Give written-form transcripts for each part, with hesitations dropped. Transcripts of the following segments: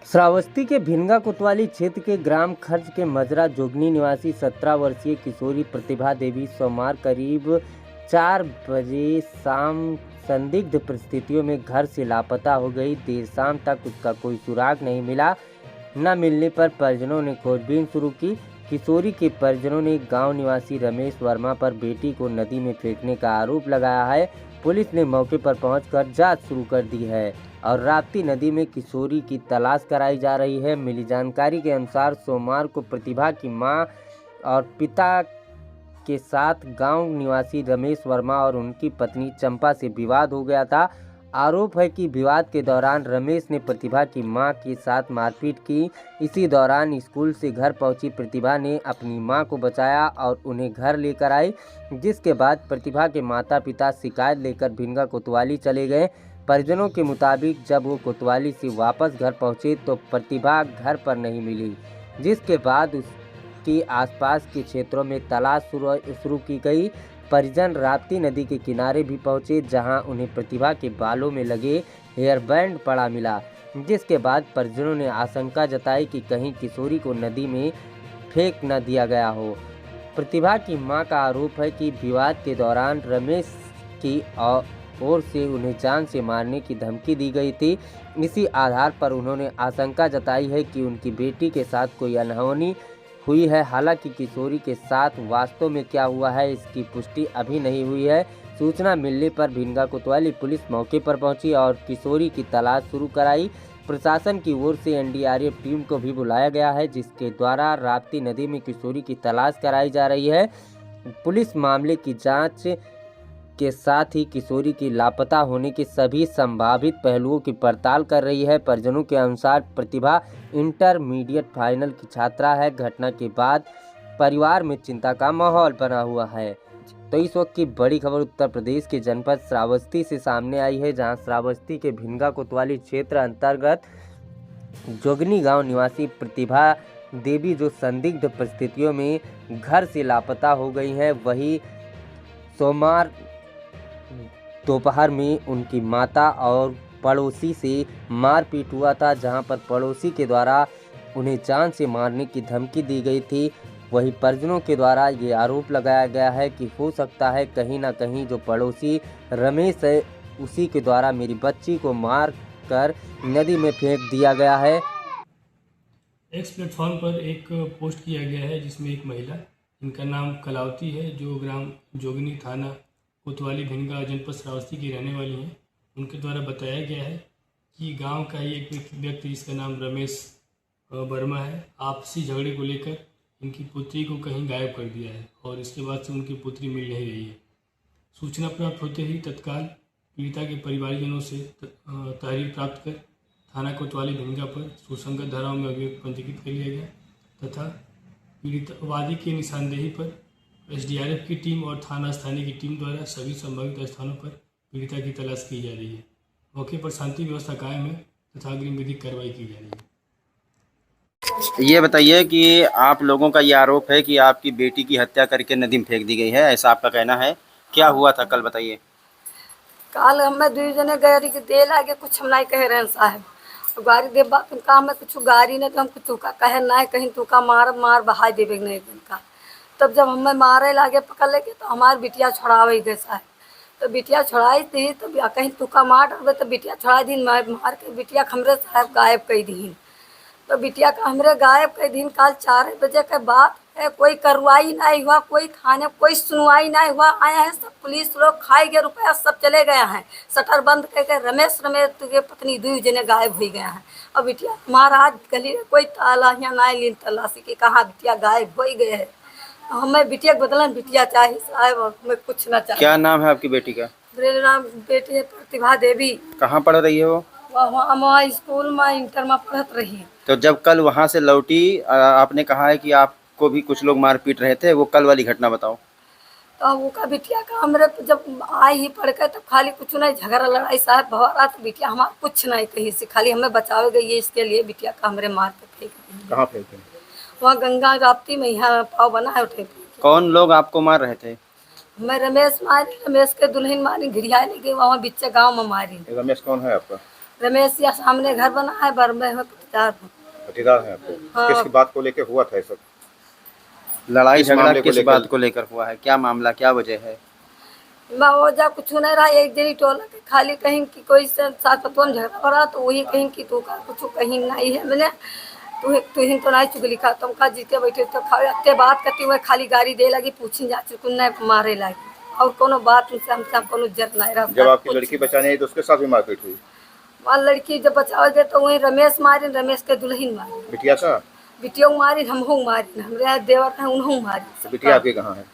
श्रावस्ती के भिनगा कोतवाली क्षेत्र के ग्राम खर्च के मजरा जोगनी निवासी 17 वर्षीय किशोरी प्रतिभा देवी सोमवार करीब 4 बजे शाम संदिग्ध परिस्थितियों में घर से लापता हो गई। देर शाम तक उसका कोई सुराग नहीं मिला। न मिलने पर परिजनों ने खोजबीन शुरू की। किशोरी के परिजनों ने गांव निवासी रमेश वर्मा पर बेटी को नदी में फेंकने का आरोप लगाया है। पुलिस ने मौके पर पहुंचकर जांच शुरू कर दी है और राप्ती नदी में किशोरी की तलाश कराई जा रही है। मिली जानकारी के अनुसार सोमवार को प्रतिभा की मां और पिता के साथ गांव निवासी रमेश वर्मा और उनकी पत्नी चंपा से विवाद हो गया था। आरोप है कि विवाद के दौरान रमेश ने प्रतिभा की मां के साथ मारपीट की। इसी दौरान स्कूल से घर पहुंची प्रतिभा ने अपनी मां को बचाया और उन्हें घर लेकर आई, जिसके बाद प्रतिभा के माता पिता शिकायत लेकर भिनगा कोतवाली चले गए। परिजनों के मुताबिक जब वो कोतवाली से वापस घर पहुंचे तो प्रतिभा घर पर नहीं मिली, जिसके बाद उसके आसपास के क्षेत्रों में तलाश शुरू की गई। परिजन राप्ती नदी के किनारे भी पहुंचे, जहां उन्हें प्रतिभा के बालों में लगे हेयर बैंड पड़ा मिला, जिसके बाद परिजनों ने आशंका जताई कि कहीं किशोरी को नदी में फेंक न दिया गया हो। प्रतिभा की मां का आरोप है कि विवाद के दौरान रमेश की ओर से उन्हें जान से मारने की धमकी दी गई थी। इसी आधार पर उन्होंने आशंका जताई है कि उनकी बेटी के साथ कोई अनहोनी हुई है। हालांकि किशोरी के साथ वास्तव में क्या हुआ है, इसकी पुष्टि अभी नहीं हुई है। सूचना मिलने पर भिनगा कोतवाली पुलिस मौके पर पहुंची और किशोरी की तलाश शुरू कराई। प्रशासन की ओर से एनडीआरएफ टीम को भी बुलाया गया है, जिसके द्वारा राप्ती नदी में किशोरी की तलाश कराई जा रही है। पुलिस मामले की जांच के साथ ही किशोरी की लापता होने के सभी संभावित पहलुओं की पड़ताल कर रही है। परिजनों के अनुसार प्रतिभा इंटरमीडिएट फाइनल की छात्रा है। घटना के बाद परिवार में चिंता का माहौल बना हुआ है। तो इस वक्त की बड़ी खबर उत्तर प्रदेश के जनपद श्रावस्ती से सामने आई है, जहां श्रावस्ती के भिनगा कोतवाली क्षेत्र अंतर्गत जोगनी गांव निवासी प्रतिभा देवी जो संदिग्ध परिस्थितियों में घर से लापता हो गई है, वही सोमवार दोपहर में उनकी माता और पड़ोसी से मारपीट हुआ था, जहां पर पड़ोसी के द्वारा उन्हें जान से मारने की धमकी दी गई थी। वही परिजनों के द्वारा ये आरोप लगाया गया है कि हो सकता है कहीं ना कहीं जो पड़ोसी रमेश है, उसी के द्वारा मेरी बच्ची को मार कर नदी में फेंक दिया गया है। एक्स प्लेटफॉर्म पर एक पोस्ट किया गया है, जिसमें एक महिला, इनका नाम कलावती है, जो ग्राम जोगनी, थाना कोतवाली, भिनगा, जनपद श्रावस्ती की रहने वाली हैं। उनके द्वारा बताया गया है कि गांव का ही एक व्यक्ति जिसका नाम रमेश वर्मा है, आपसी झगड़े को लेकर इनकी पुत्री को कहीं गायब कर दिया है और इसके बाद से उनकी पुत्री मिल नहीं रही है। सूचना प्राप्त होते ही तत्काल पीड़िता के परिवारजनों से तहरीर प्राप्त कर थाना कोतवाली भिनगा पर सुसंगत धाराओं में अभियोग पंजीकृत कर लिया गया तथा पीड़ितवादी की निशानदेही पर एसडीआरएफ की टीम और थाना स्थानीय की टीम द्वारा सभी संभावित स्थानों पर पीड़िता की तलाश की जा रही है। मौके पर शांति व्यवस्था कायम है तथा अग्रिम विधिक कार्रवाई की जा रही है। ये बताइए कि आप लोगों का ये आरोप है कि आपकी बेटी की हत्या करके नदी में फेंक दी गई है, ऐसा आपका कहना है। क्या हुआ था कल, बताइए। काल हमें 2 जने गाड़ी के दे लागे कुछ हम नहीं कह रहे हैं साहब, गाड़ी दे बात तुमका हमें कुछ गाड़ी नहीं तो हम कुछ का कहे नहीं, कहीं तुका मार बहा देवे नहीं का। तब जब हमें मारे लागे पकड़ लेके तो हमारी बिटिया छोड़ावे गए साहब, तो बिटिया छोड़ाई थी तो कहीं तुका मार डरबे तो बिटिया छोड़ा दी, मार के बिटिया हमरे साहब गायब कर दी। तो बिटिया का हमरे गायब कर दी। काल 4 बजे के बाद है, कोई कार्रवाई नहीं हुआ, कोई थाने कोई सुनवाई नहीं हुआ। आए हैं सब पुलिस लोग, खाए गए रुपया, सब चले गए हैं, शटर बंद करके। रमेश के पत्नी 2 जने गायब हो गए हैं। और बिटिया महाराज गली कोई ताला यहाँ नहीं लीन तलाशी की, कहाँ बिटिया गायब हो गए है। हमें बिटिया के बदलन बिटिया चाहिए साहब, हमें कुछ ना चाहिए। क्या नाम है आपकी बेटी का? मेरे नाम बेटी है प्रतिभा देवी। कहाँ पढ़ रही है वो? वहाँ स्कूल में इंटर में पढ़त रही। तो जब कल वहाँ से लौटी, आपने कहा है कि आपको भी कुछ लोग मार पीट रहे थे, वो कल वाली घटना बताओ। तो वो का बिटिया का हमरे जब आई ही पढ़ के, तब खाली कुछ नहीं झगड़ा लड़ाई साहब भरा, तो बिटिया हमारा कुछ नहीं कही से, खाली हमें बचावे गई है, इसके लिए बिटिया का हमरे मार के फेंक दी। कहाँ फेंके? वहाँ गंगा राप्ती में, यहाँ पाव बना है उठे। कौन लोग आपको मार रहे थे? मैं रमेश मारी, रमेश के दुल्हन मारी, घिरिया ले गई वहाँ बीच गाँव में मारी। रमेश कौन है आपका? रमेश या सामने घर बना है बर में पटीदार हूँ। पटीदार है आपको? हाँ। किसकी बात को लेके हुआ था ये सब? लड़ाई किस झगड़ा मामले को किस लेकर? बात को लेकर हुआ है, क्या मामला, क्या वजह है? वजह कुछ नहीं रहा, एक दिन ही टोला के खाली कहीं कि कोई से साथ पतवा में झगड़ा हो रहा तो वही कहीं कि तू का कुछ कहीं नहीं है मैंने तू ही तो नहीं चुगली खा तुम का जीते बैठे तो खाते बात करती हुए खाली गाड़ी दे लगी पूछी जा चुकुन नहीं मारे लगी और कोनो बात उनसे हमसे कोनो जर नहीं रहा। जब आपकी लड़की बचाने आई तो उसके साथ भी मारपीट हुई? वहाँ लड़की जब बचाओ गए तो वही रमेश मारी, रमेश के दुल्हन मारी, बिटिया का? बिटिया मारी, हमहू मारी, हमारे देवर थे उन्हों मारी। तो बिटिया आपकी कहाँ है?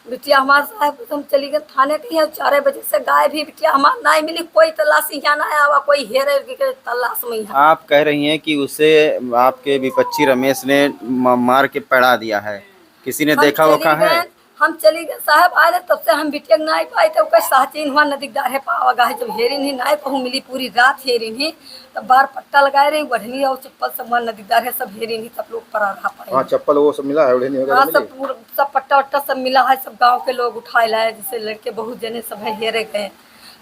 बिटिया हमारे साहब हम चली गए थाने के यहाँ 4 बजे से गाय भी बिटिया हमारे नहीं मिली, कोई तलाशी यहाँ ना आवा, कोई हेरे के तलाश में यहाँ। आप कह रही हैं कि उसे आपके विपक्षी रमेश ने मार के पड़ा दिया है, किसी ने देखा वोखा है? हम चली गए साहब आए तब से हम बिटिया नहीं पाए थे, कोई साहचीन हुआ नदीकदार है पावा गाय जब हेरिन ही नहीं कहूँ मिली, पूरी रात हेरिन ही तब बार पट्टा लगाए रही बढ़नी और चप्पल सब वहाँ नदीकदार है सब हेरिन ही तब लोग पर रहा पाए। हाँ, चप्पल वो सब मिला है? उड़नी वगैरह हाँ मिली? सब पट्टा वट्टा सब मिला है, सब गांव के लोग उठाए लाए, जैसे लड़के बहुत जने सब है हेरे गए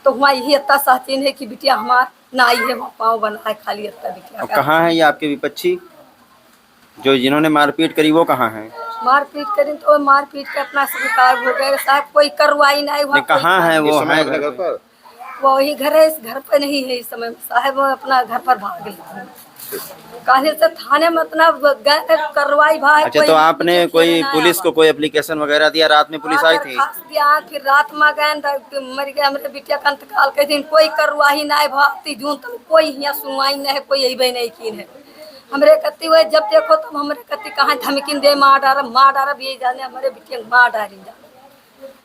तो वहाँ यही इतना साहचीन है कि बिटिया हमार ना आई है, वहाँ पाँव बना है खाली इतना बिटिया अब का। कहाँ है ये आपके विपक्षी जो जिन्होंने मारपीट करी, वो कहाँ है? मारपीट करी तो मारपीट के अपना स्वीकार हो गए साहब, कोई कार्रवाई नहीं हुआ। कहाँ है इस वो? समय है अपने घर पर? वो वही घर है, इस घर पे नहीं है इस समय साहब, वो अपना घर पर भाग गए कहने से थाने में इतना गए कार्रवाई भाई। अच्छा, तो आपने कोई पुलिस को कोई एप्लीकेशन वगैरह दिया? रात में पुलिस आई थी? दिया, फिर रात में गए मर गए हमारे बिटिया का अंतकाल के दिन, कोई कार्रवाई नहीं भाती जून तक कोई यहाँ सुनवाई नहीं है, कोई यही नहीं की है। हमरे कत्ती हुए जब देखो तब हमरे कत्ती कहाँ धमकिन दे मार डारा यही जाने हमारे बिटिया मार डारी जा।